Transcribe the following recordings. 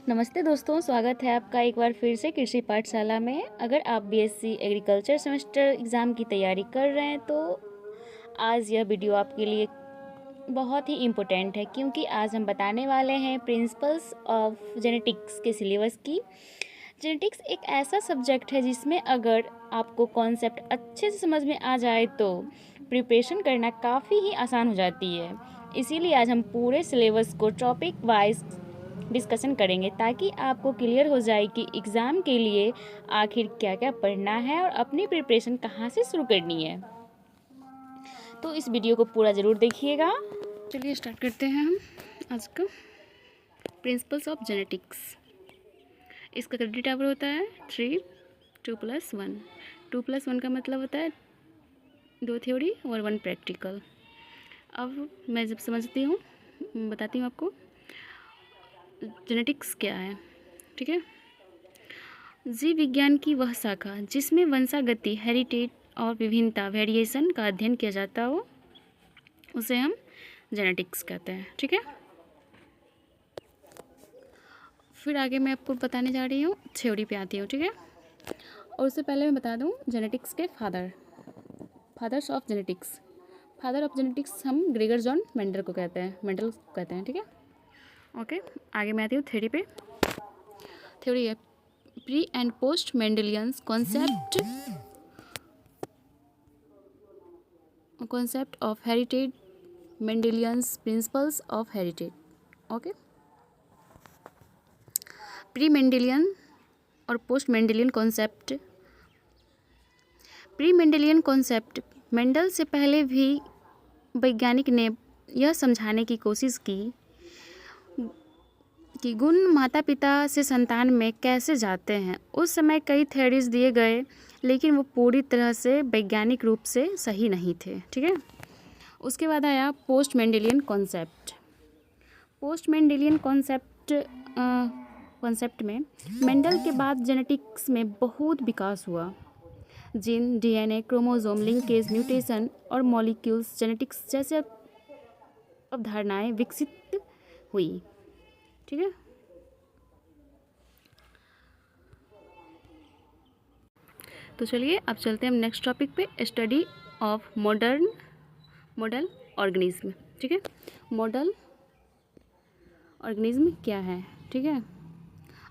नमस्ते दोस्तों, स्वागत है आपका एक बार फिर से कृषि पाठशाला में। अगर आप बीएससी एग्रीकल्चर सेमेस्टर एग्ज़ाम की तैयारी कर रहे हैं तो आज यह वीडियो आपके लिए बहुत ही इम्पोर्टेंट है, क्योंकि आज हम बताने वाले हैं प्रिंसिपल्स ऑफ जेनेटिक्स के सिलेबस की। जेनेटिक्स एक ऐसा सब्जेक्ट है जिसमें अगर आपको कॉन्सेप्ट अच्छे से समझ में आ जाए तो प्रिपरेशन करना काफ़ी ही आसान हो जाती है। इसीलिए आज हम पूरे सिलेबस को टॉपिक वाइज डिस्कशन करेंगे ताकि आपको क्लियर हो जाए कि एग्ज़ाम के लिए आखिर क्या क्या पढ़ना है और अपनी प्रिपरेशन कहाँ से शुरू करनी है। तो इस वीडियो को पूरा ज़रूर देखिएगा। चलिए स्टार्ट करते हैं हम आज का प्रिंसिपल्स ऑफ जेनेटिक्स। इसका क्रेडिट आवर होता है 3 2+1। 2+1 का मतलब होता है 2 थ्योरी और 1 प्रैक्टिकल। अब मैं जब समझती हूँ बताती हूँ आपको जेनेटिक्स क्या है। ठीक है, जीव विज्ञान की वह शाखा जिसमें वंशागति, हेरिटेज और विभिन्नता, वेरिएशन का अध्ययन किया जाता हो उसे हम जेनेटिक्स कहते हैं। ठीक है, फिर आगे मैं आपको बताने जा रही हूँ, थ्योरी पे आती हूँ। ठीक है, और उससे पहले मैं बता दूँ जेनेटिक्स के fathers of genetics. Father of genetics हम ग्रेगर जॉन मेंडल को कहते हैं। ठीक है, ओके, आगे मैं आती हूँ थ्योरी पे। थ्योरी है pre and post Mendelians concept of heritage, Mendelians principles of heritage. Okay, pre Mendelian और post Mendelian concept. Pre Mendelian concept, Mendel से पहले भी वैज्ञानिक ने यह समझाने की कोशिश की कि गुण माता पिता से संतान में कैसे जाते हैं। उस समय कई थ्योरीज दिए गए, लेकिन वो पूरी तरह से वैज्ञानिक रूप से सही नहीं थे। ठीक है, उसके बाद आया post Mendelian concept. Post Mendelian concept में मेंडल के बाद जेनेटिक्स में बहुत विकास हुआ। Gene, DNA, chromosome linkage, mutation और मॉलिक्यूल्स जेनेटिक्स जैसे अवधारणाएं विकसित हुई। ठीक है, तो चलिए अब चलते हैं हम नेक्स्ट टॉपिक पे, स्टडी ऑफ मॉडल ऑर्गेनिज्म। ठीक है, मॉडल ऑर्गेनिज्म क्या है। ठीक है,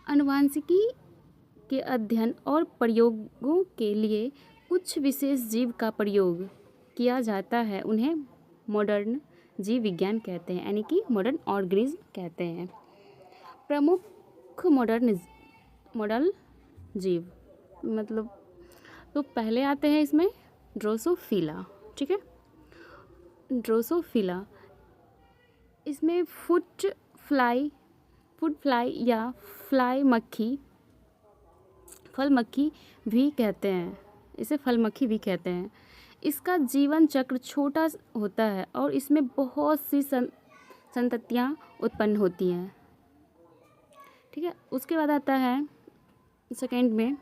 आनुवांशिकी के अध्ययन और प्रयोगों के लिए कुछ विशेष जीव का प्रयोग किया जाता है, उन्हें मॉडर्न जीव विज्ञान कहते हैं, यानी कि मॉडर्न ऑर्गेनिज्म कहते हैं। प्रमुख मॉडल जीव मतलब, तो पहले आते हैं इसमें ड्रोसोफिला। ठीक है, ड्रोसोफिला, इसमें फुट फ्लाई या फ्लाई मक्खी, फल मक्खी भी कहते हैं, इसे फल मक्खी भी कहते हैं। इसका जीवन चक्र छोटा होता है और इसमें बहुत सी संततियाँ उत्पन्न होती हैं। ठीक है, उसके बाद आता है सेकेंड में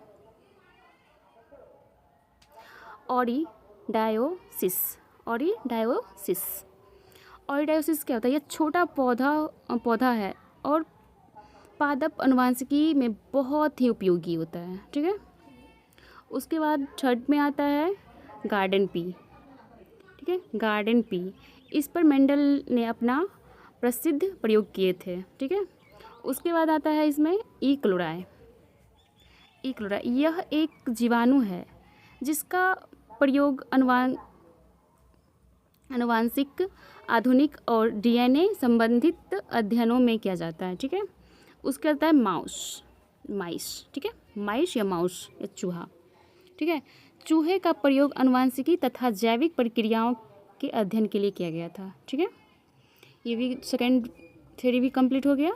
ओरिडायोसिस। ओरिडायोसिस क्या होता है? यह छोटा पौधा है और पादप अनुवांशिकी में बहुत ही उपयोगी होता है। ठीक है, उसके बाद थर्ड में आता है गार्डन पी। ठीक है, गार्डन पी, इस पर मेंडल ने अपना प्रसिद्ध प्रयोग किए थे। ठीक है, उसके बाद आता है इसमें ई क्लोराई। यह एक जीवाणु है जिसका प्रयोग आनुवांशिक, आधुनिक और डीएनए संबंधित अध्ययनों में किया जाता है। ठीक है, उसके आता है माइस। ठीक है, माइस या माउस या चूहा। ठीक है, चूहे का प्रयोग आनुवांशिकी तथा जैविक प्रक्रियाओं के अध्ययन के लिए किया गया था। ठीक है, ये भी सेकेंड थ्योरी भी कंप्लीट हो गया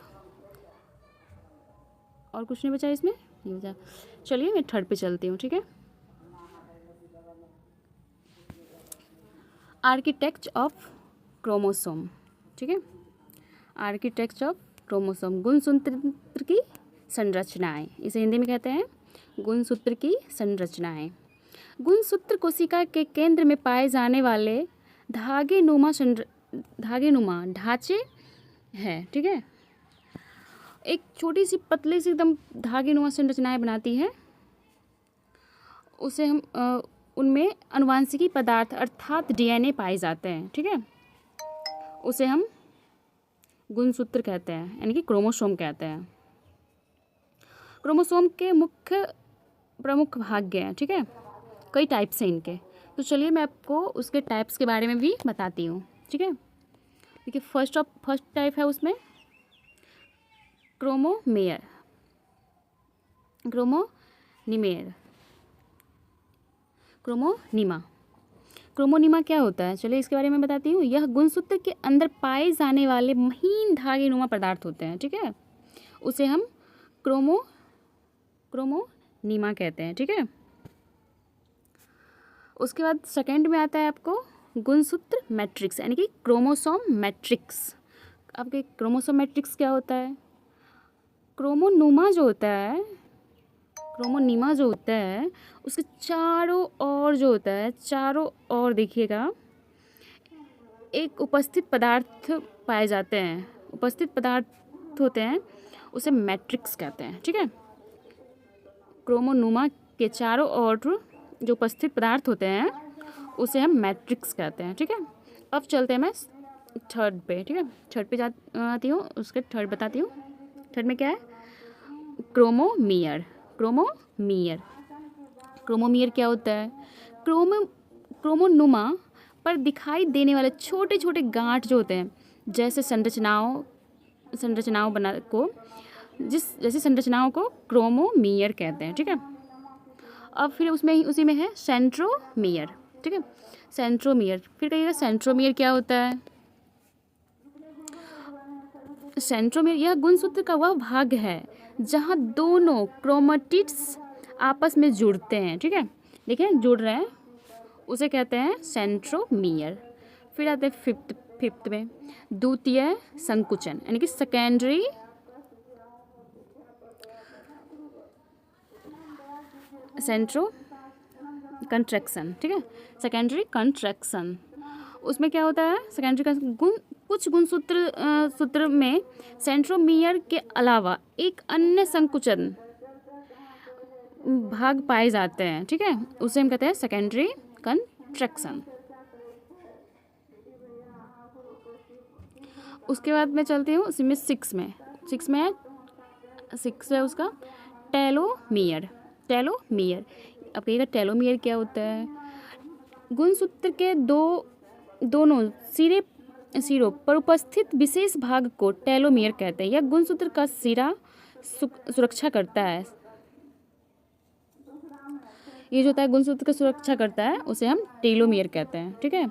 और कुछ नहीं बचा इसमें, ये बचा। चलिए मैं थर्ड पे चलती हूँ। ठीक है, आर्किटेक्ट ऑफ क्रोमोसोम। ठीक है, आर्किटेक्ट ऑफ क्रोमोसोम, गुणसूत्र की संरचनाएं, इसे हिंदी में कहते हैं गुणसूत्र की संरचनाएं। गुणसूत्र कोशिका के केंद्र में पाए जाने वाले धागे नुमा ढांचे हैं। ठीक है, एक छोटी सी पतली सी एकदम धागेनुमा संरचनाएं बनाती है, उसे हम उनमें अनुवांशिकी पदार्थ अर्थात डीएनए पाए जाते हैं, ठीक है। उसे हम गुणसूत्र कहते हैं, यानी कि क्रोमोसोम कहते हैं। क्रोमोसोम के मुख्य प्रमुख भाग हैं, ठीक है, कई टाइप्स हैं इनके। तो चलिए मैं आपको उसके टाइप्स के बारे में भी बताती हूँ, ठीक है। देखिए फर्स्ट टाइप है उसमें क्रोमोनिमेयर। क्रोमोनिमा क्या होता है, चलिए इसके बारे में बताती हूँ। यह गुणसूत्र के अंदर पाए जाने वाले महीन धागेनुमा पदार्थ होते हैं, ठीक है। उसे हम क्रोमोनिमा कहते हैं, ठीक है। उसके बाद सेकंड में आता है आपको गुणसूत्र मैट्रिक्स, यानी कि क्रोमोसोम मैट्रिक्स। आपके क्रोमोसोम मैट्रिक्स क्या होता है? क्रोमोनिमा जो होता है उसके चारों ओर देखिएगा एक उपस्थित पदार्थ पाए जाते हैं, उपस्थित पदार्थ होते हैं, उसे मैट्रिक्स कहते हैं, ठीक है। क्रोमोनिमा के चारों ओर जो उपस्थित पदार्थ होते हैं उसे हम मैट्रिक्स कहते हैं, ठीक है। अब चलते हैं मैं थर्ड पे, ठीक है। थर्ड पे आती हूँ, उसके थर्ड बताती हूँ। थर्ड में क्या है? क्रोमोमियर क्या होता है? क्रोमोनिमा पर दिखाई देने वाले छोटे छोटे गांठ जो होते हैं, जैसे संरचनाओं को क्रोमोमियर कहते हैं, ठीक है। अब फिर उसी में है सेंट्रोमियर, ठीक है। सेंट्रोमियर, फिर कहिएगा सेंट्रोमियर क्या होता है? सेंट्रोमियर यह गुणसूत्र का वह भाग है जहां दोनों क्रोमेटिड्स आपस में जुड़ते हैं, ठीक है। देखिए जुड़ रहे हैं, उसे कहते हैं सेंट्रोमियर। फिर आते हैं फिफ्थ में द्वितीय संकुचन, यानी कि सेकेंडरी कंट्रैक्शन, ठीक है। सेकेंडरी कंट्रैक्शन, उसमें क्या होता है? कुछ सूत्र में सेंट्रोमियर के अलावा एक अन्य संकुचन भाग पाए जाते हैं, ठीक है। उसे हम कहते हैं सेकेंडरी कंट्रैक्शन। उसके बाद मैं चलती हूँ उसमें सिक्स है उसका टेलोमियर। अब कहिएगा टेलोमियर क्या होता है? गुणसूत्र के दोनों सिरों पर उपस्थित विशेष भाग को टेलोमियर कहते हैं। यह गुणसूत्र का सिरा सुरक्षा करता है। ये जो होता है गुणसूत्र का सुरक्षा करता है, उसे हम टेलोमियर कहते हैं, ठीक है।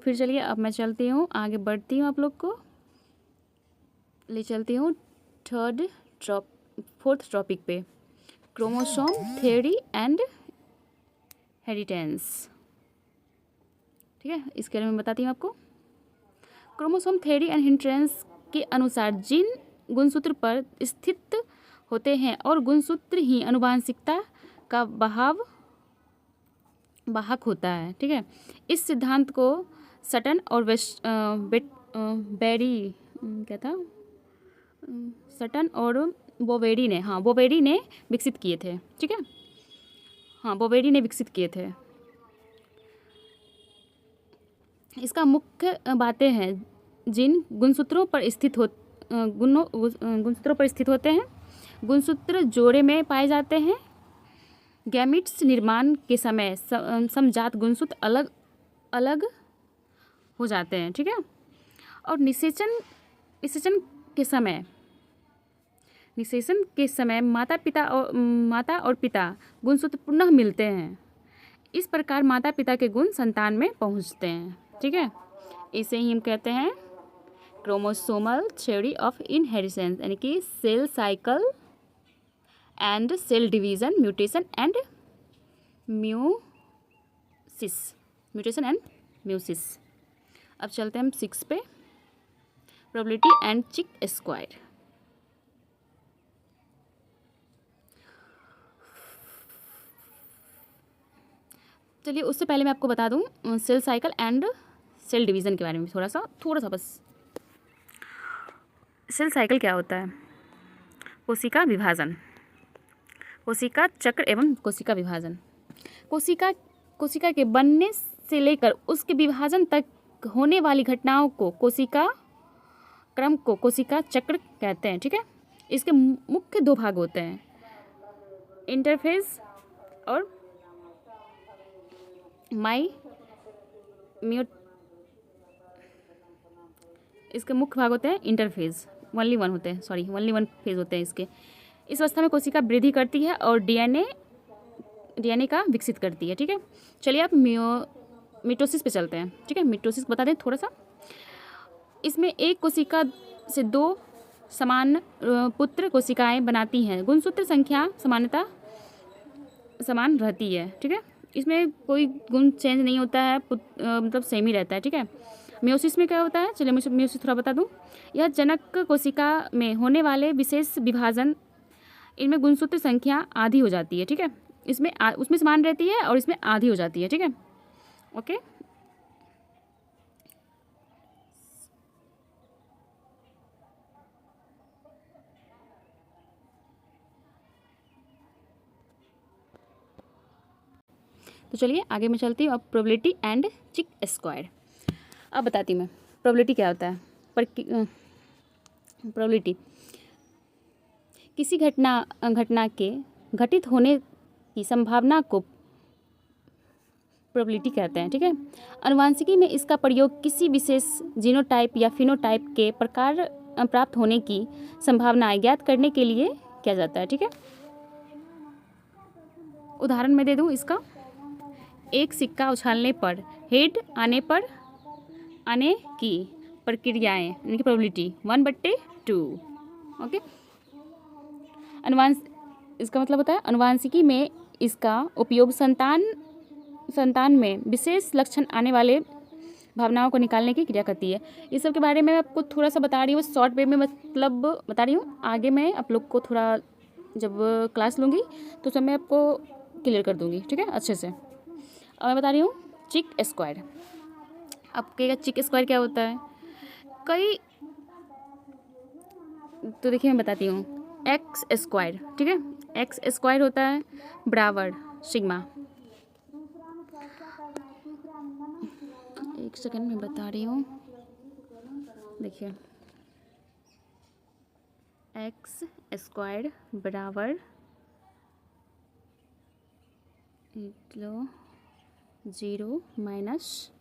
फिर चलिए अब मैं चलती हूँ, आगे बढ़ती हूँ, आप लोग को ले चलती हूँ फोर्थ टॉपिक पे, क्रोमोसोम थ्योरी एंड हेरिटेंस, ठीक है। इसके बारे में बताती हूँ आपको। क्रोमोसोम थ्योरी एंड हेरिटेंस के अनुसार जीन गुणसूत्र पर स्थित होते हैं और गुणसूत्र ही आनुवंशिकता का वाहक होता है, ठीक है। इस सिद्धांत को सटन और सटन और बोवेरी ने विकसित किए थे, ठीक है। बोवेरी ने विकसित किए थे। इसका मुख्य बातें हैं, जिन गुणसूत्रों पर स्थित होते हैं, गुणसूत्र जोड़े में पाए जाते हैं। गैमीट्स निर्माण के समय समजात गुणसूत्र अलग अलग हो जाते हैं, ठीक है। और निषेचन के समय माता और पिता गुणसूत्र पुनः मिलते हैं। इस प्रकार माता पिता के गुण संतान में पहुंचते हैं, ठीक है। इसे ही हम कहते हैं क्रोमोसोमल थ्योरी ऑफ इनहेरिटेंस, यानी कि cell cycle and cell division, mutation and meiosis. अब चलते हैं हम 6 पे, प्रोबेबिलिटी एंड चिक स्क्वायर। चलिए उससे पहले मैं आपको बता दूं cell cycle and cell division के बारे में थोड़ा सा बस। सेल साइकिल क्या होता है? कोशिका विभाजन, कोशिका चक्र एवं कोशिका विभाजन। कोशिका के बनने से लेकर उसके विभाजन तक होने वाली घटनाओं को कोशिका क्रम को कोशिका चक्र कहते हैं। ठीक है, इसके मुख्य 2 भाग होते हैं, इंटरफेज और इसके मुख्य भाग होते हैं इंटरफेज, ओनली वन फेज होते हैं इसके। इस अवस्था में कोशिका वृद्धि करती है और डीएनए का विकसित करती है। ठीक है, चलिए आप मिटोसिस पे चलते हैं। ठीक है, मिटोसिस बता दें थोड़ा सा। इसमें एक कोशिका से 2 समान पुत्र कोशिकाएं बनाती हैं। गुणसूत्र संख्या सामान्यतः समान रहती है। ठीक है, इसमें कोई गुण चेंज नहीं होता है, मतलब सेम ही रहता है। ठीक है, मियोसिस में क्या होता है? चलिए मियोसिस थोड़ा बता दूं। यह जनक कोशिका में होने वाले विशेष विभाजन, इनमें गुणसूत्र संख्या आधी हो जाती है। ठीक है, उसमें समान रहती है और इसमें आधी हो जाती है। ठीक है, ओके। तो चलिए आगे मैं चलती हूँ। अब प्रोबेबिलिटी एंड चिक स्क्वायर अब बताती हूँ मैं। प्रोबेबिलिटी क्या होता है? प्रोबेबिलिटी किसी घटना के घटित होने की संभावना को प्रोबेबिलिटी कहते हैं। ठीक है, आनुवंशिकी में इसका प्रयोग किसी विशेष जीनोटाइप या फिनोटाइप के प्रकार प्राप्त होने की संभावना ज्ञात करने के लिए किया जाता है। ठीक है, उदाहरण मैं दे दूँ इसका। एक सिक्का उछालने पर हेड आने की प्रक्रियाएं यानी कि प्रोबेबिलिटी 1/2। ओके, इसका मतलब होता है आनुवंशिकी में इसका उपयोग संतान में विशेष लक्षण आने वाले भावनाओं को निकालने की क्रिया करती है। इस सब के बारे में आपको थोड़ा सा बता रही हूँ, शॉर्ट वे में मतलब बता रही हूँ। आगे मैं आप लोग को थोड़ा जब क्लास लूँगी तो सब मैं आपको क्लियर कर दूँगी। ठीक है, अच्छे से। अब मैं बता रही हूँ चिक स्क्वायर। अब कहेगा चिक स्क्वायर क्या होता है? तो देखिए मैं बताती हूँ। एक्स स्क्वायर, ठीक है, एक्स स्क्वायर होता है बराबर सिग्मा। एक सेकंड में बता रही हूँ, देखिए एक्स स्क्वायर बराबर 0 माइनस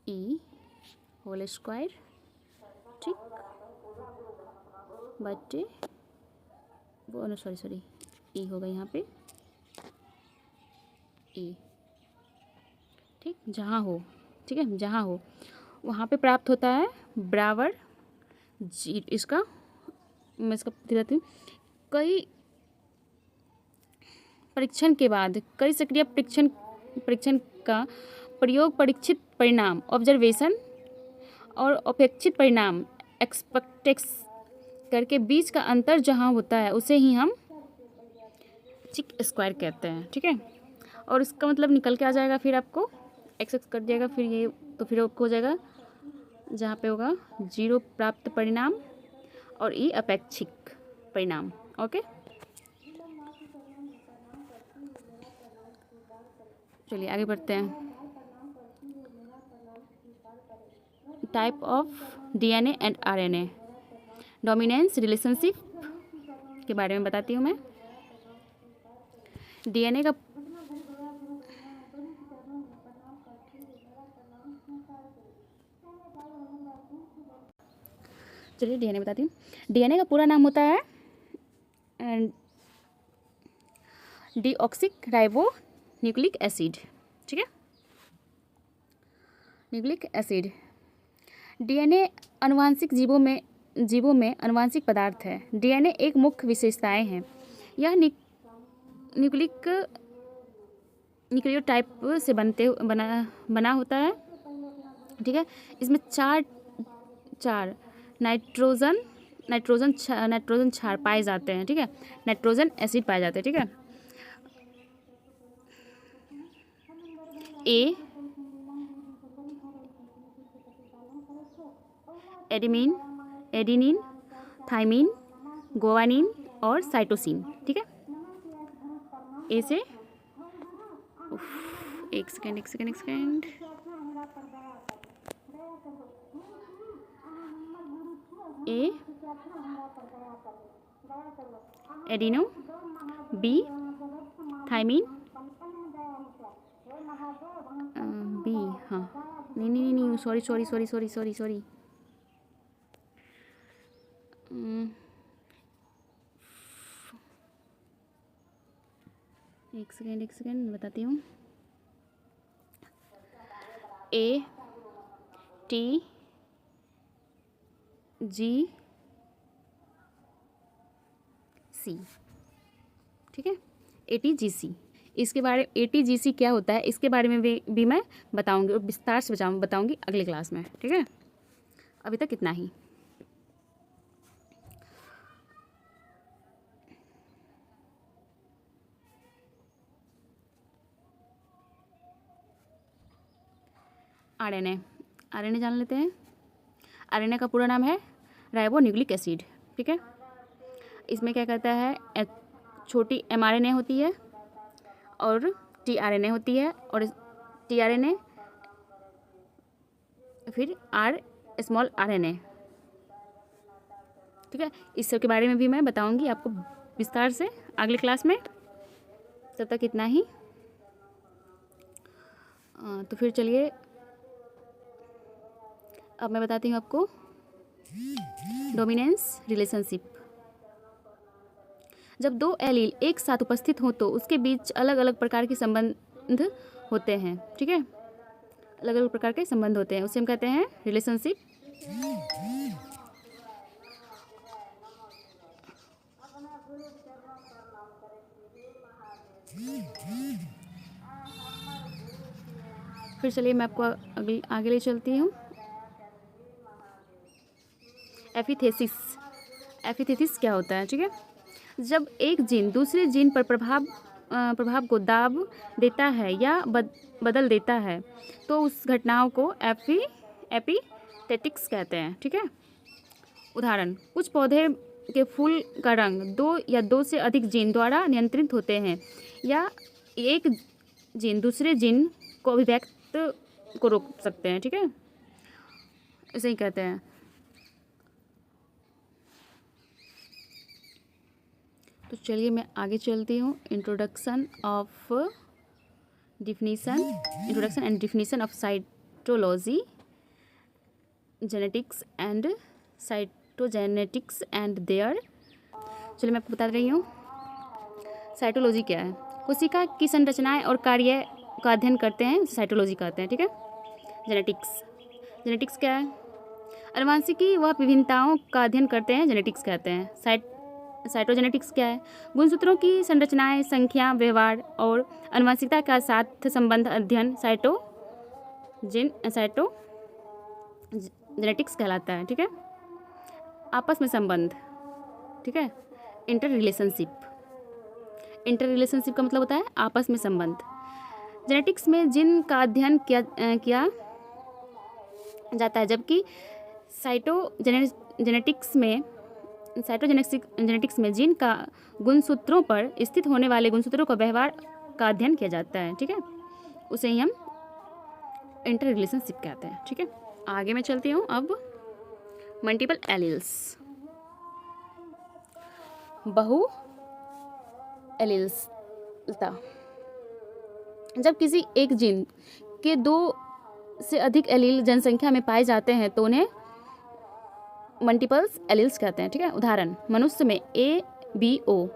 ई होल स्क्वायर, ठीक, बटे वो सॉरी ई होगा यहाँ पे ई, ठीक, जहाँ हो, ठीक है, जहाँ हो वहाँ पे प्राप्त होता है बराबर जी। इसका मैं इसका दिखाती हूँ। कई परीक्षण के बाद कई सक्रिय परीक्षण का प्रयोग परीक्षित परिणाम ऑब्जर्वेशन और अपेक्षित परिणाम एक्सपेक्टेक्स करके बीच का अंतर जहाँ होता है उसे ही हम चिक स्क्वायर कहते हैं। ठीक है, और इसका मतलब निकल के आ जाएगा, फिर आपको एक्स कट जाएगा, फिर ये तो फिर आपको हो जाएगा जहाँ पे होगा 0 प्राप्त परिणाम और ई अपेक्षित परिणाम। ओके, चलिए आगे बढ़ते हैं। Type of DNA and RNA, dominance relationship के बारे में बताती हूँ मैं। डीएनए का चलिए डीएनए बताती हूँ। डीएनए का पूरा नाम होता है डीऑक्सिक राइबो न्यूक्लिक एसिड। ठीक है, न्यूक्लिक एसिड। डीएनए आनुवंशिक जीवों में आनुवंशिक पदार्थ है। डीएनए एक मुख्य विशेषताएं हैं। यह न्यूक्लियोटाइप से बना होता है। ठीक है, इसमें चार नाइट्रोजन क्षार पाए जाते हैं। ठीक है, नाइट्रोजन एसिड पाए जाते हैं। ठीक है, एडिमिन, एडिनिन, थाइमिन, गुआनिन और साइटोसिन। ठीक है, ए से एक सेकेंड ए एडिनो, बी थाइमिन, बी, हाँ नहीं सॉरी एक सेकेंड बताती हूँ। ए टी जी सी। ठीक है, ATGC। इसके बारे ATGC क्या होता है इसके बारे में भी मैं बताऊंगी और विस्तार से बताऊंगी अगले क्लास में। ठीक है, अभी तक इतना ही। RNA जान लेते हैं। RNA का पूरा नाम है राइबो न्यूक्लिक एसिड। ठीक है, इसमें क्या करता है, छोटी mRNA होती है और tRNA होती है और tRNA फिर स्मॉल RNA। ठीक है, इस सब के बारे में भी मैं बताऊंगी आपको विस्तार से अगले क्लास में। तब तक इतना ही। तो फिर चलिए अब मैं बताती हूँ आपको डोमिनेंस रिलेशनशिप। जब दो एलील एक साथ उपस्थित हों तो उसके बीच अलग अलग प्रकार के संबंध होते हैं। ठीक है, अलग अलग प्रकार के संबंध होते हैं, उसे हम कहते हैं रिलेशनशिप। फिर चलिए मैं आपको आगे ले चलती हूँ। एपिथेसिस क्या होता है। ठीक है, जब एक जीन दूसरे जीन पर प्रभाव को दाब देता है या बदल देता है तो उस घटनाओं को एपिथेटिक्स कहते हैं। ठीक है, उदाहरण, कुछ पौधे के फूल का रंग दो या दो से अधिक जीन द्वारा नियंत्रित होते हैं या एक जीन दूसरे जीन को अभिव्यक्त को रोक सकते हैं। ठीक है, ऐसे ही कहते हैं। तो चलिए मैं आगे चलती हूँ। Introduction and definition of cytology, genetics and cytogenetics and there. चलिए मैं आपको बता रही हूँ साइटोलॉजी क्या है। कोशिका की संरचनाएं और कार्य का अध्ययन करते हैं, साइटोलॉजी कहते हैं। ठीक है, जेनेटिक्स क्या है, अनुवांशिकी व विभिन्नताओं का अध्ययन करते हैं, जेनेटिक्स कहते हैं। साइटोजेनेटिक्स क्या है, गुणसूत्रों की संरचनाएं, संख्या, व्यवहार और अनुवांशिकता का साथ संबंध अध्ययन जेनेटिक्स कहलाता है। ठीक है, आपस में संबंध। ठीक है, इंटर रिलेशनशिप का मतलब होता है आपस में संबंध। जेनेटिक्स में जिन का अध्ययन किया जाता है, जबकि साइटोजेनेटिक्स में जिन का गुणसूत्रों पर स्थित होने वाले गुणसूत्रों का व्यवहार का अध्ययन किया जाता है। ठीक है, उसे ही हम इंटर रिलेशनशिप कहते हैं। ठीक है, आगे मैं चलती हूँ अब मल्टीपल एलील्स, बहु एलील्सता। जब किसी एक जीन के दो से अधिक एलील जनसंख्या में पाए जाते हैं तो उन्हें मल्टीपल्स एलील्स कहते हैं। ठीक है, उदाहरण, मनुष्य में ABO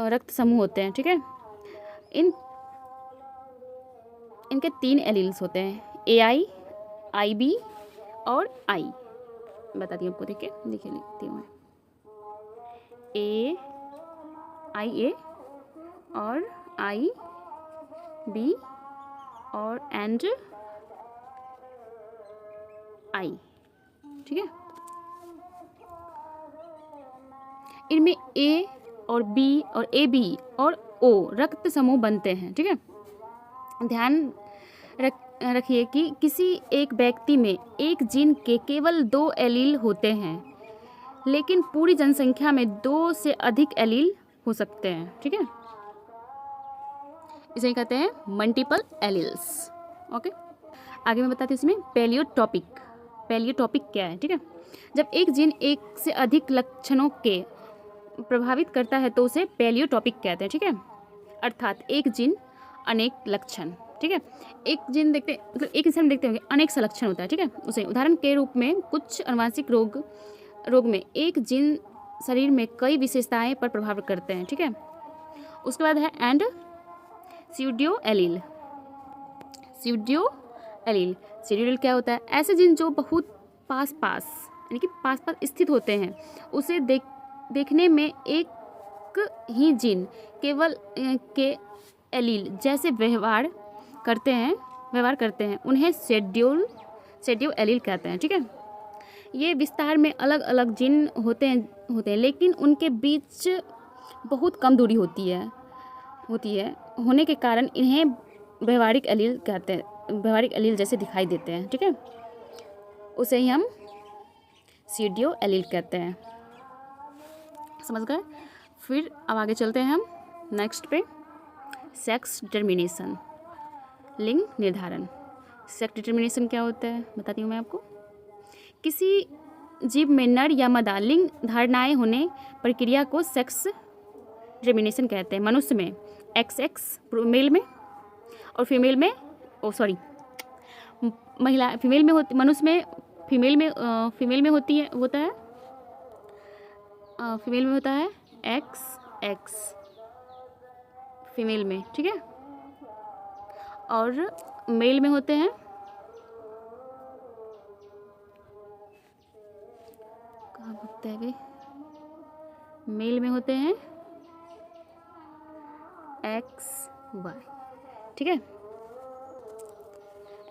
रक्त समूह होते हैं। ठीक है, इनके 3 एलील्स होते हैं, AI, IB और I। बताती हूँ आपको, देखिए लिखती हूँ मैं, IA और IB और एंड I। ठीक है, इनमें A और B और AB और O रक्त समूह बनते हैं। ठीक है, ध्यान रखिए कि किसी एक व्यक्ति में एक जीन के केवल 2 एलील होते हैं, लेकिन पूरी जनसंख्या में 2 से अधिक एलील हो सकते हैं। ठीक है, इसे कहते हैं मल्टीपल एलील्स। ओके, आगे मैं बताती हूँ इसमें पैलियोटॉपिक क्या है। ठीक है, जब एक जीन एक से अधिक लक्षणों के प्रभावित करता है तो उसे पैलियोटॉपिक कहते हैं। ठीक है, अर्थात एक जीन अनेक लक्षण। ठीक है, एक जीन देखते मतलब एक इंसान में देखते होंगे अनेक सा लक्षण होता है। ठीक है, उसे उदाहरण के रूप में कुछ अनुवांशिक रोग में एक जीन शरीर में कई विशेषताएं पर प्रभाव करते हैं। ठीक है, उसके बाद है एंड स्यूडो एलील। स्यूडो क्या होता है? ऐसे जीन जो बहुत पास यानी कि पास स्थित होते हैं, उसे देखने में एक ही जीन केवल के एलील जैसे व्यवहार करते हैं, उन्हें शेड्यूल एलील कहते हैं। ठीक है, ये विस्तार में अलग अलग जीन होते हैं, लेकिन उनके बीच बहुत कम दूरी होती है होने के कारण इन्हें व्यवहारिक एलील जैसे दिखाई देते हैं। ठीक है, उसे ही हम स्यूडो एलील कहते हैं। समझ गए? फिर अब आगे चलते हैं हम नेक्स्ट पे, सेक्स डिटर्मिनेशन, लिंग निर्धारण। सेक्स डिटर्मिनेशन क्या होता है बताती हूँ मैं आपको। किसी जीव में नर या मादा लिंग धारणाएं होने प्रक्रिया को सेक्स डिटर्मिनेशन कहते हैं। मनुष्य में XX मेल में और फीमेल में महिला फीमेल में होती, मनुष्य में फीमेल में होता है XX फीमेल में। ठीक है, और मेल में होते हैं कहाँ होता है वे, मेल में होते हैं XY। ठीक है,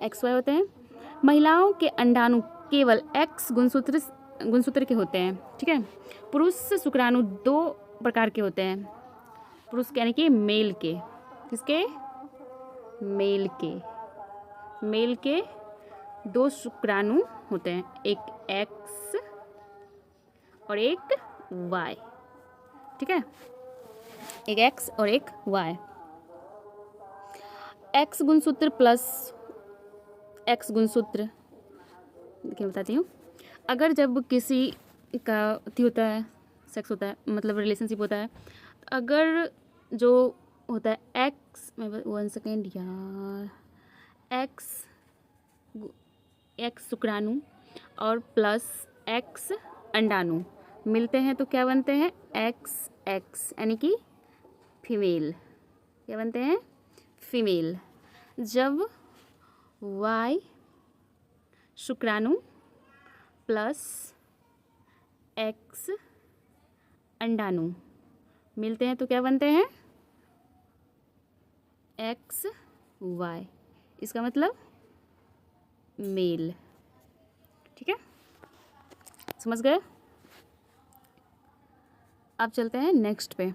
XY होते हैं। महिलाओं के अंडाणु केवल X गुणसूत्र के होते हैं। ठीक है, पुरुष शुक्राणु 2 प्रकार के होते हैं। पुरुष यानी कि मेल के, किसके? मेल के 2 शुक्राणु होते हैं, एक X और एक Y। ठीक है, एक X और एक Y। X गुणसूत्र प्लस X गुणसूत्र देखिए बताती हूँ। अगर जब किसी का होता है, सेक्स होता है, मतलब रिलेशनशिप होता है, तो अगर जो होता है X, 1 सेकेंड यार, X शुक्राणु और प्लस X अंडाणु मिलते हैं तो क्या बनते हैं? XX यानी कि फीमेल। क्या बनते हैं? फीमेल। जब Y शुक्राणु प्लस X अंडाणु मिलते हैं तो क्या बनते हैं? XY। इसका मतलब मेल। ठीक है, समझ गए? अब चलते हैं नेक्स्ट पे।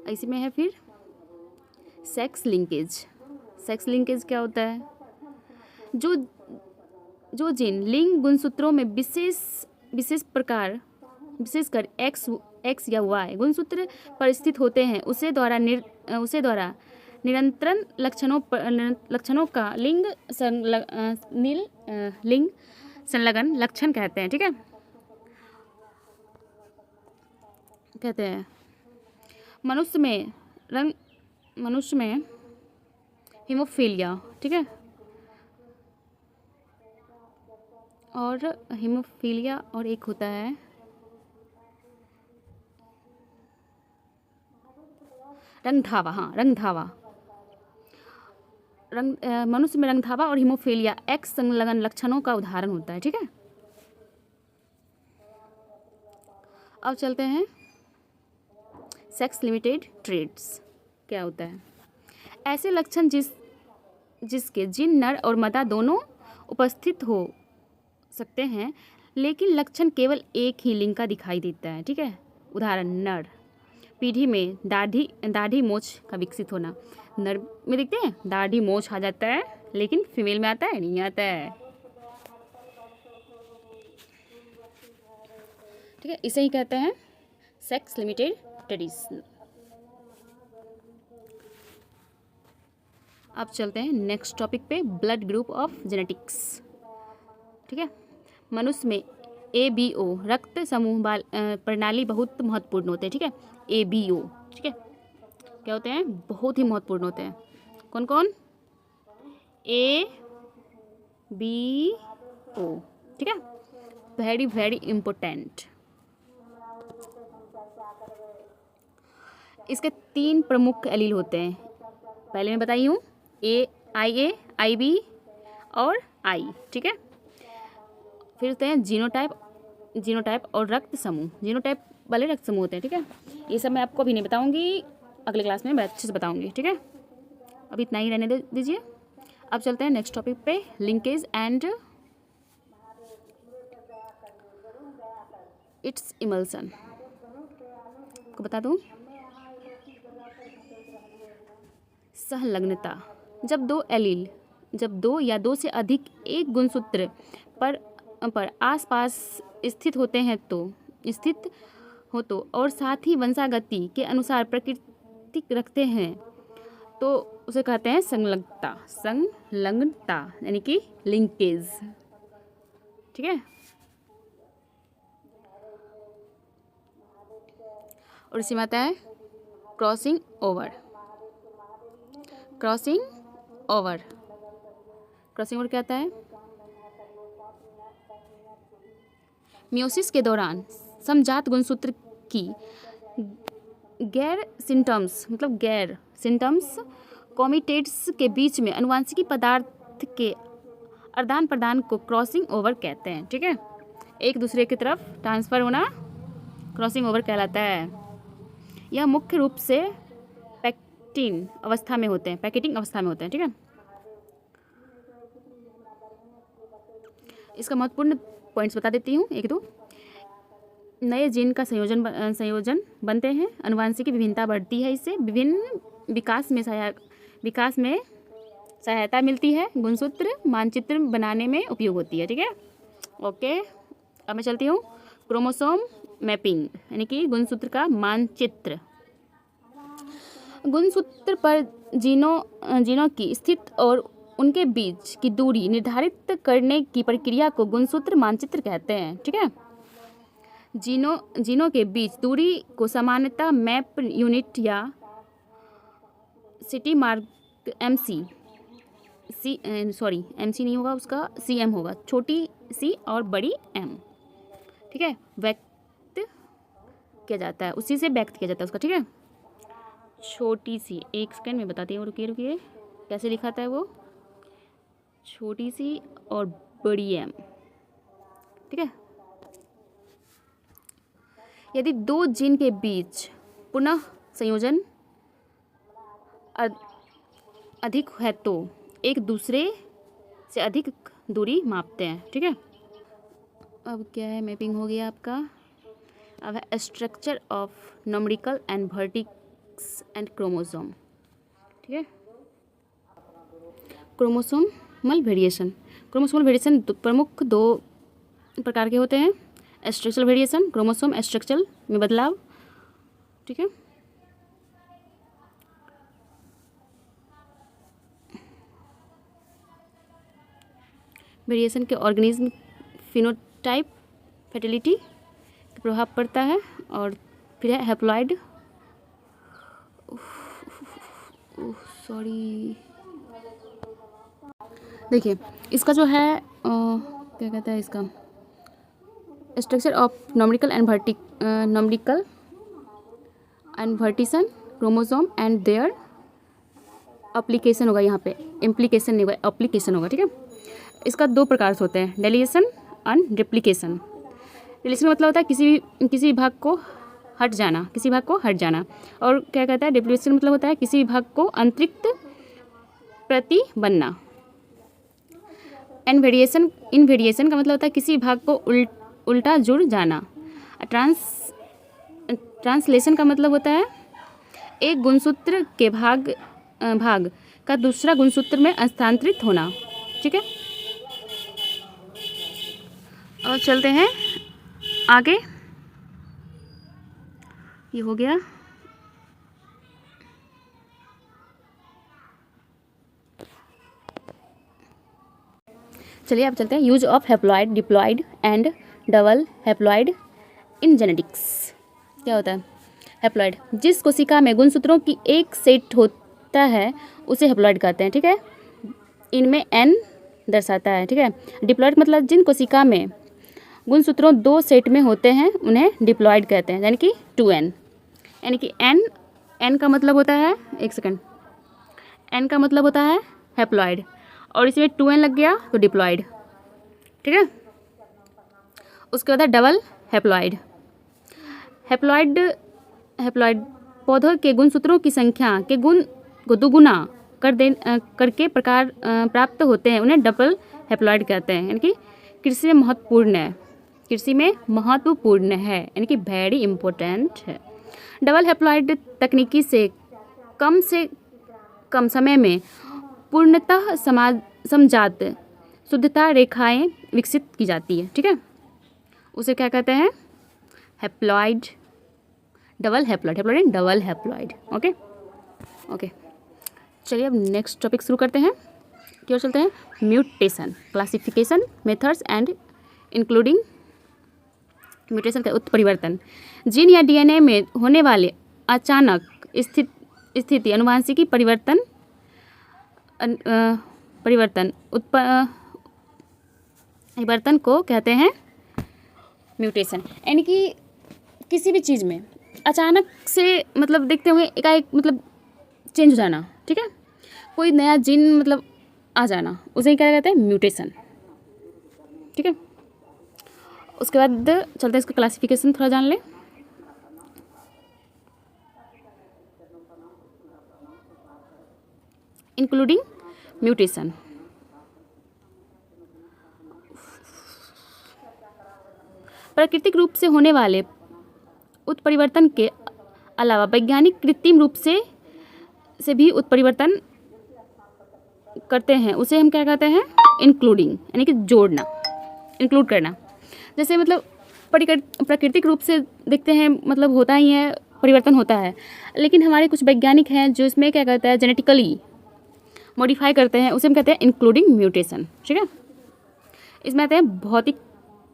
इसी में है फिर सेक्स लिंकेज। सेक्स लिंकेज क्या होता है? जो जीन लिंग गुणसूत्रों में विशेषकर X या Y गुणसूत्र पर स्थित होते हैं, उसे द्वारा निरंतर लक्षणों का लिंग संलग्न लक्षण कहते हैं। ठीक है, कहते हैं मनुष्य में हीमोफीलिया। ठीक है, और हीमोफीलिया और एक होता है रंगधावा। हाँ, रंगधावा। मनुष्य में रंगधावा और हीमोफीलिया X संलग्न लक्षणों का उदाहरण होता है। ठीक है, अब चलते हैं सेक्स लिमिटेड ट्रेड्स क्या होता है। ऐसे लक्षण जिसके जिन नर और मादा दोनों उपस्थित हो सकते हैं, लेकिन लक्षण केवल एक ही लिंग का दिखाई देता है। ठीक है, उदाहरण नर, पीढ़ी में दाढ़ी मोछ का विकसित होना, नर में देखते हैं दाढ़ी मोछ आ जाता है, लेकिन फीमेल में आता है नहीं आता है। ठीक है, इसे ही कहते हैं सेक्स लिमिटेड ट्रेडिशन। अब चलते हैं नेक्स्ट टॉपिक पे, ब्लड ग्रुप ऑफ जेनेटिक्स। ठीक है, मनुष्य में ABO रक्त समूह प्रणाली बहुत महत्वपूर्ण होते हैं। ठीक है, ABO, ठीक है, क्या होते हैं, बहुत ही महत्वपूर्ण होते हैं। कौन कौन, ABO, ठीक है, वेरी वेरी इम्पोर्टेंट। इसके 3 प्रमुख एलील होते हैं, पहले मैं बताई हूँ, IA, IB और I। ठीक है, फिर होते हैं जीनोटाइप और रक्त समूह। जीनोटाइप वाले रक्त समूह होते हैं। ठीक है, ये सब मैं आपको अभी नहीं बताऊंगी, अगले क्लास में मैं अच्छे से बताऊंगी। ठीक है, अभी इतना ही रहने दीजिए। अब चलते हैं नेक्स्ट टॉपिक पे, लिंकेज एंड इट्स इमल्सन को बता दूं। सहलग्नता, जब दो या दो से अधिक एक गुणसूत्र पर आसपास स्थित हो तो और साथ ही वंशागति के अनुसार प्रकृति रखते हैं तो उसे कहते हैं संलग्नता यानी कि लिंकेज। ठीक है, और इसी में आता है क्रॉसिंग ओवर क्या आता है, मियोसिस के दौरान समजात गुणसूत्र की गैर सिम्टम्स कॉमिटेट्स के बीच में अनुवांशिकी पदार्थ के आदान प्रदान को क्रॉसिंग ओवर कहते हैं। ठीक है, एक दूसरे की तरफ ट्रांसफ़र होना क्रॉसिंग ओवर कहलाता है। यह मुख्य रूप से पैकेटिंग अवस्था में होते हैं। ठीक है, इसका महत्वपूर्ण पॉइंट्स बता देती हूँ, 1-2। नए जीन का संयोजन बनते हैं, अनुवांशिक विभिन्नता बढ़ती है, इससे विभिन्न विकास में सहायता मिलती है, गुणसूत्र मानचित्र बनाने में उपयोग होती है। ठीक है, ओके, अब मैं चलती हूँ क्रोमोसोम मैपिंग यानी कि गुणसूत्र का मानचित्र। गुणसूत्र पर जीनों की स्थिति और उनके बीच की दूरी निर्धारित करने की प्रक्रिया को गुणसूत्र मानचित्र कहते हैं। ठीक है, जीनों के बीच दूरी को सामान्यतः मैप यूनिट या सिटी मार्क MC नहीं होगा, उसका CM होगा, छोटी C और बड़ी M। ठीक है, व्यक्त किया जाता है, उसी से व्यक्त किया जाता है उसका। ठीक है, छोटी सी, एक सेकेंड में बताती हूँ, रुकिए कैसे लिखाता है वो, छोटी सी और बड़ी M। ठीक है, यदि 2 जीन के बीच पुनः संयोजन अधिक है तो एक दूसरे से अधिक दूरी मापते हैं। ठीक है, अब क्या है, मैपिंग हो गया आपका। अब है structure of numerical and vertex and chromosome. ठीक है, क्रोमोसोमल वेरिएशन प्रमुख 2 प्रकार के होते हैं, स्ट्रक्चरल वेरिएशन, क्रोमोसोम स्ट्रक्चर में बदलाव। ठीक है, वेरिएशन के ऑर्गेनिज्म फिनोटाइप फर्टिलिटी का प्रभाव पड़ता है, और फिर है हैप्लॉइड, देखिए इसका जो है क्या कहता है, इसका स्ट्रक्चर ऑफ न्यूमेरिकल एंड वर्टिसन क्रोमोसोम एंड देयर एप्लीकेशन होगा, यहाँ पे इम्प्लीकेशन नहीं होगा, एप्लीकेशन होगा। ठीक है, इसका 2 प्रकार से होते हैं, डेलीशन एंड रेप्लिकेशन। डेलीशन का मतलब होता है किसी भी भाग को हट जाना, और क्या कहता है, रेप्लिकेशन मतलब होता है किसी भी भाग को अतिरिक्त प्रति बनना। इनवेरिएशन का मतलब होता है किसी भाग को उल्टा जुड़ जाना। ट्रांसलेशन का मतलब होता है एक गुणसूत्र के भाग भाग का दूसरा गुणसूत्र में स्थानांतरित होना। ठीक है, और चलते हैं आगे। ये हो गया। चलिए अब चलते हैं use of haploid, diploid and double haploid in genetics. क्या होता है हैप्लॉइड? जिस कोशिका में गुणसूत्रों की एक सेट होता है उसे हैप्लॉइड कहते हैं। ठीक है, इनमें n दर्शाता है। ठीक है, डिप्लॉइड मतलब जिन कोशिका में गुणसूत्रों 2 सेट में होते हैं उन्हें डिप्लॉइड कहते हैं, यानी कि 2n। यानी कि n का मतलब होता है, एक सेकंड, n का मतलब होता है हैप्लॉइड, और इसमें 2n लग गया तो डिप्लॉइड। ठीक है, उसके बाद है डबल हैप्लॉइड। हैप्लॉइड पौधों के गुणसूत्रों की संख्या के गुण को दुगुना करके प्रकार प्राप्त होते हैं, उन्हें डबल हैप्लॉइड कहते हैं। यानी कि कृषि में महत्वपूर्ण है, यानी कि वेरी इम्पोर्टेंट है। डबल हैप्लॉइड तकनीकी से कम समय में पूर्णतः समजात शुद्धता रेखाएं विकसित की जाती है। ठीक है, उसे क्या कहते हैं? Haploid, double haploid. ओके, चलिए अब नेक्स्ट टॉपिक शुरू करते हैं। की ओर चलते हैं। Mutation, classification methods and including mutation का उत्परिवर्तन। जीन या डीएनए में होने वाले अचानक स्थिति अनुवांशिकी परिवर्तन को कहते हैं म्यूटेशन। यानी कि किसी भी चीज़ में अचानक से मतलब देखते हुए एकाएक मतलब चेंज हो जाना। ठीक है, कोई नया जीन मतलब आ जाना, उसे क्या कहते हैं? म्यूटेशन। ठीक है, उसके बाद चलते हैं इसका क्लासिफिकेशन थोड़ा जान लें। इंक्लूडिंग म्यूटेशन, प्राकृतिक रूप से होने वाले उत्परिवर्तन के अलावा वैज्ञानिक कृत्रिम रूप से भी उत्परिवर्तन करते हैं, उसे हम क्या कहते हैं? इंक्लूडिंग, यानी कि जोड़ना, इंक्लूड करना। जैसे मतलब प्राकृतिक रूप से देखते हैं मतलब होता ही है, परिवर्तन होता है, लेकिन हमारे कुछ वैज्ञानिक हैं जो इसमें क्या कहते हैं? जेनेटिकली मॉडिफाई करते हैं, उसे हम कहते हैं इंक्लूडिंग म्यूटेशन। ठीक है, इसमें आते हैं भौतिक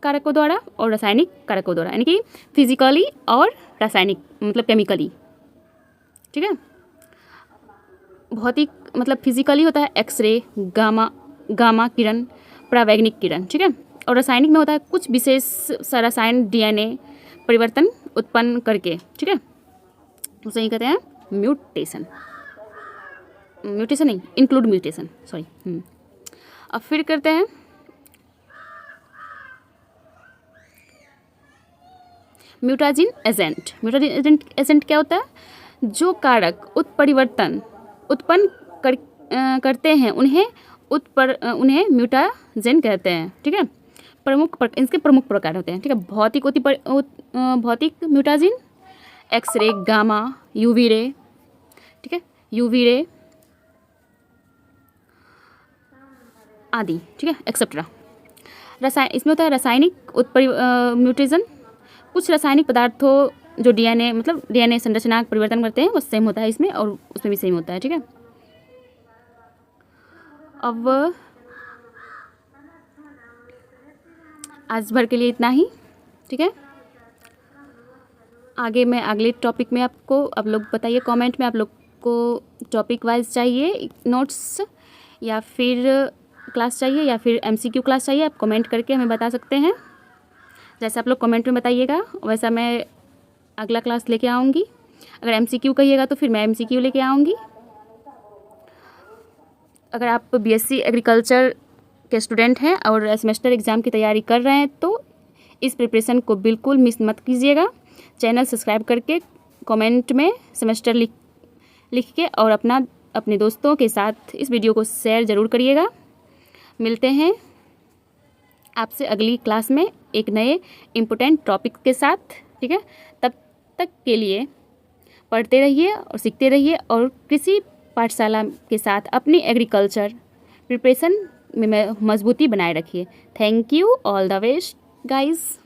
कारकों द्वारा और रासायनिक कारकों द्वारा, यानी कि फिजिकली और रासायनिक मतलब केमिकली। ठीक है, भौतिक मतलब फिजिकली होता है एक्सरे, गामा किरण, परावैंगिक किरण। ठीक है, और रासायनिक में होता है कुछ विशेष रसायन डीएनए परिवर्तन उत्पन्न करके। ठीक है, उसे ही कहते हैं म्यूटेशन नहीं, इंक्लूड म्यूटेशन, सॉरी। अब फिर करते हैं म्यूटाजिन एजेंट। म्यूटाजिन एजेंट क्या होता है? जो कारक उत्परिवर्तन उत्पन्न करते हैं उन्हें म्यूटाजेन कहते हैं। ठीक है, इनके प्रमुख प्रकार होते हैं। ठीक है, भौतिक म्यूटाजिन, एक्सरे, गामा, यूवी रे। ठीक है, यूवी रे आदि। ठीक है, एक्सेट्रा। इसमें होता है रासायनिक म्यूटेशन। कुछ रासायनिक पदार्थों जो डीएनए संरचना परिवर्तन करते हैं वो सेम होता है इसमें, और उसमें भी सेम होता है। ठीक है, अब आज भर के लिए इतना ही। ठीक है, आगे मैं अगले टॉपिक में आप लोग बताइए कमेंट में, आप लोग को टॉपिक वाइज चाहिए नोट्स या फिर क्लास चाहिए या फिर एमसीक्यू क्लास चाहिए, आप कमेंट करके हमें बता सकते हैं। जैसे आप लोग कमेंट में बताइएगा वैसा मैं अगला क्लास लेके आऊँगी। अगर एमसीक्यू कहिएगा तो फिर मैं एमसीक्यू लेके आऊँगी। अगर आप बीएससी एग्रीकल्चर के स्टूडेंट हैं और सेमेस्टर एग्ज़ाम की तैयारी कर रहे हैं तो इस प्रिपरेशन को बिल्कुल मिस मत कीजिएगा। चैनल सब्सक्राइब करके कमेंट में सेमेस्टर लिख के और अपने दोस्तों के साथ इस वीडियो को शेयर ज़रूर करिएगा। मिलते हैं आपसे अगली क्लास में एक नए इम्पोर्टेंट टॉपिक के साथ। ठीक है, तब तक के लिए पढ़ते रहिए और सीखते रहिए और कृषि पाठशाला के साथ अपनी एग्रीकल्चर प्रिपरेशन में मजबूती बनाए रखिए। Thank you, all the best guys.